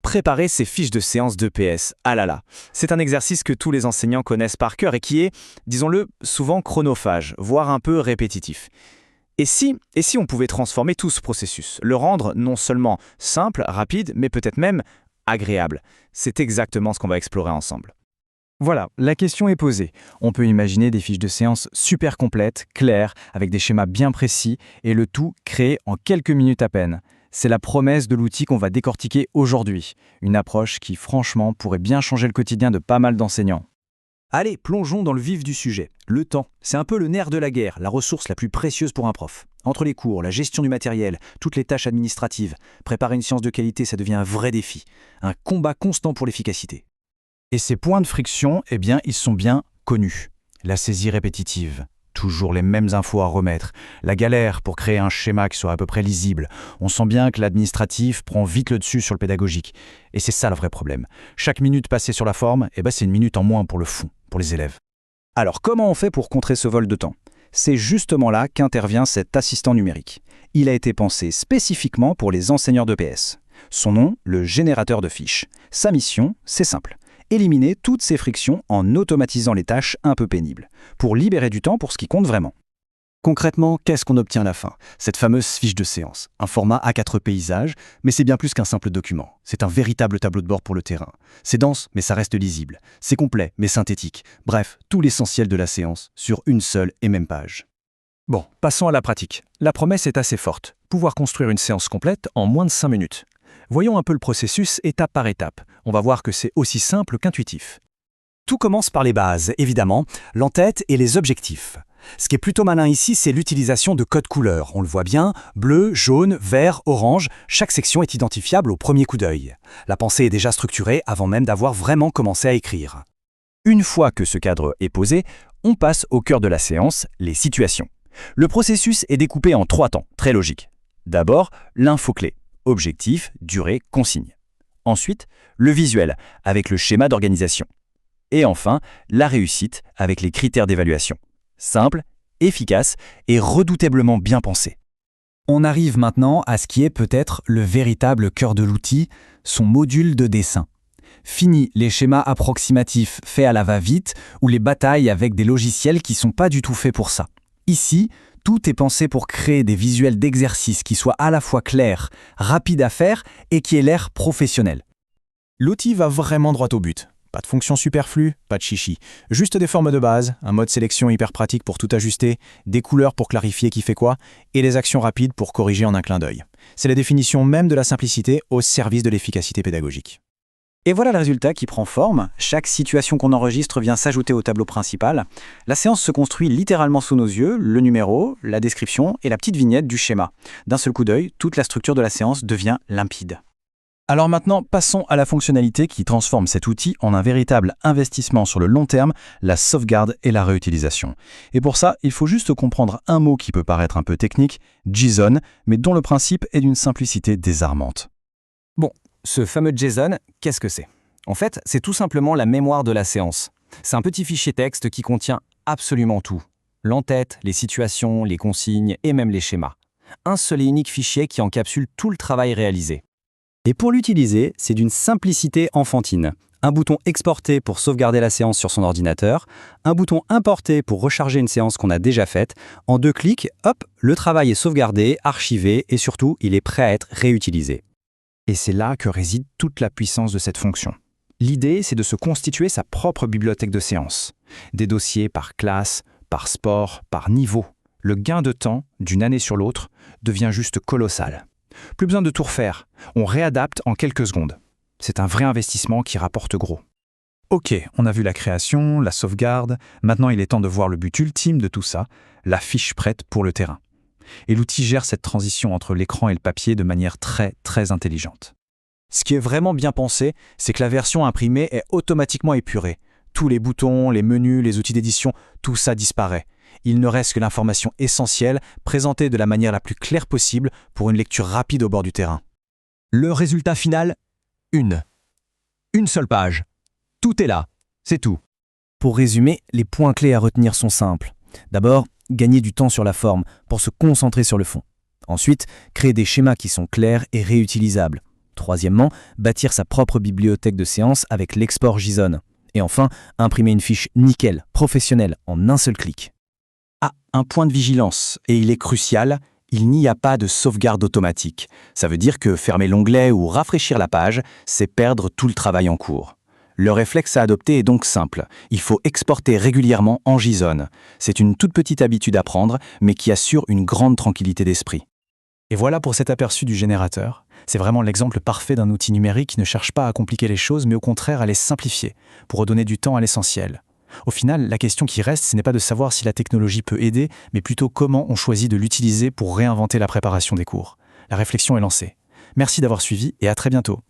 Préparer ses fiches de séance d'EPS, ah là là, c'est un exercice que tous les enseignants connaissent par cœur et qui est, disons-le, souvent chronophage, voire un peu répétitif. Et si on pouvait transformer tout ce processus, le rendre non seulement simple, rapide, mais peut-être même agréable? C'est exactement ce qu'on va explorer ensemble. Voilà, la question est posée. On peut imaginer des fiches de séance super complètes, claires, avec des schémas bien précis, et le tout créé en quelques minutes à peine. C'est la promesse de l'outil qu'on va décortiquer aujourd'hui. Une approche qui, franchement, pourrait bien changer le quotidien de pas mal d'enseignants. Allez, plongeons dans le vif du sujet. Le temps, c'est un peu le nerf de la guerre, la ressource la plus précieuse pour un prof. Entre les cours, la gestion du matériel, toutes les tâches administratives, préparer une séance de qualité, ça devient un vrai défi. Un combat constant pour l'efficacité. Et ces points de friction, ils sont bien connus. La saisie répétitive, toujours les mêmes infos à remettre, la galère pour créer un schéma qui soit à peu près lisible. On sent bien que l'administratif prend vite le dessus sur le pédagogique. Et c'est ça le vrai problème. Chaque minute passée sur la forme, c'est une minute en moins pour le fond, pour les élèves. Alors comment on fait pour contrer ce vol de temps? C'est justement là qu'intervient cet assistant numérique. Il a été pensé spécifiquement pour les enseignants d'EPS. Son nom, le générateur de fiches. Sa mission, c'est simple. Éliminer toutes ces frictions en automatisant les tâches un peu pénibles, pour libérer du temps pour ce qui compte vraiment. Concrètement, qu'est-ce qu'on obtient à la fin? Cette fameuse fiche de séance, un format A4 paysage, mais c'est bien plus qu'un simple document. C'est un véritable tableau de bord pour le terrain. C'est dense, mais ça reste lisible. C'est complet, mais synthétique. Bref, tout l'essentiel de la séance, sur une seule et même page. Bon, passons à la pratique. La promesse est assez forte. Pouvoir construire une séance complète en moins de 5 minutes. Voyons un peu le processus étape par étape. On va voir que c'est aussi simple qu'intuitif. Tout commence par les bases, évidemment, l'entête et les objectifs. Ce qui est plutôt malin ici, c'est l'utilisation de codes couleurs. On le voit bien, bleu, jaune, vert, orange, chaque section est identifiable au premier coup d'œil. La pensée est déjà structurée avant même d'avoir vraiment commencé à écrire. Une fois que ce cadre est posé, on passe au cœur de la séance, les situations. Le processus est découpé en 3 temps, très logique. D'abord, l'info-clé. Objectif, durée, consigne. Ensuite, le visuel, avec le schéma d'organisation. Et enfin, la réussite, avec les critères d'évaluation. Simple, efficace et redoutablement bien pensé. On arrive maintenant à ce qui est peut-être le véritable cœur de l'outil, son module de dessin. Fini les schémas approximatifs faits à la va-vite ou les batailles avec des logiciels qui ne sont pas du tout faits pour ça. Ici, tout est pensé pour créer des visuels d'exercice qui soient à la fois clairs, rapides à faire et qui aient l'air professionnel. L'outil va vraiment droit au but. Pas de fonction superflue, pas de chichi. Juste des formes de base, un mode sélection hyper pratique pour tout ajuster, des couleurs pour clarifier qui fait quoi, et des actions rapides pour corriger en un clin d'œil. C'est la définition même de la simplicité au service de l'efficacité pédagogique. Et voilà le résultat qui prend forme. Chaque situation qu'on enregistre vient s'ajouter au tableau principal. La séance se construit littéralement sous nos yeux, le numéro, la description et la petite vignette du schéma. D'un seul coup d'œil, toute la structure de la séance devient limpide. Alors maintenant, passons à la fonctionnalité qui transforme cet outil en un véritable investissement sur le long terme, la sauvegarde et la réutilisation. Et pour ça, il faut juste comprendre un mot qui peut paraître un peu technique, JSON, mais dont le principe est d'une simplicité désarmante. Bon, ce fameux JSON, qu'est-ce que c'est? En fait, c'est tout simplement la mémoire de la séance. C'est un petit fichier texte qui contient absolument tout. L'entête, les situations, les consignes et même les schémas. Un seul et unique fichier qui encapsule tout le travail réalisé. Et pour l'utiliser, c'est d'une simplicité enfantine. Un bouton exporter pour sauvegarder la séance sur son ordinateur, un bouton importer pour recharger une séance qu'on a déjà faite. En 2 clics, hop, le travail est sauvegardé, archivé et surtout, il est prêt à être réutilisé. Et c'est là que réside toute la puissance de cette fonction. L'idée, c'est de se constituer sa propre bibliothèque de séances. Des dossiers par classe, par sport, par niveau. Le gain de temps, d'une année sur l'autre, devient juste colossal. Plus besoin de tout refaire, on réadapte en quelques secondes. C'est un vrai investissement qui rapporte gros. Ok, on a vu la création, la sauvegarde, maintenant il est temps de voir le but ultime de tout ça, la fiche prête pour le terrain. Et l'outil gère cette transition entre l'écran et le papier de manière très intelligente. Ce qui est vraiment bien pensé, c'est que la version imprimée est automatiquement épurée. Tous les boutons, les menus, les outils d'édition, tout ça disparaît. Il ne reste que l'information essentielle, présentée de la manière la plus claire possible pour une lecture rapide au bord du terrain. Le résultat final, une seule page. Tout est là, c'est tout. Pour résumer, les points clés à retenir sont simples. D'abord, gagner du temps sur la forme pour se concentrer sur le fond. Ensuite, créer des schémas qui sont clairs et réutilisables. Troisièmement, bâtir sa propre bibliothèque de séance avec l'export JSON. Et enfin, imprimer une fiche nickel, professionnelle, en un seul clic. Ah, un point de vigilance, et il est crucial, il n'y a pas de sauvegarde automatique. Ça veut dire que fermer l'onglet ou rafraîchir la page, c'est perdre tout le travail en cours. Le réflexe à adopter est donc simple. Il faut exporter régulièrement en JSON. C'est une toute petite habitude à prendre, mais qui assure une grande tranquillité d'esprit. Et voilà pour cet aperçu du générateur. C'est vraiment l'exemple parfait d'un outil numérique qui ne cherche pas à compliquer les choses, mais au contraire à les simplifier, pour redonner du temps à l'essentiel. Au final, la question qui reste, ce n'est pas de savoir si la technologie peut aider, mais plutôt comment on choisit de l'utiliser pour réinventer la préparation des cours. La réflexion est lancée. Merci d'avoir suivi et à très bientôt.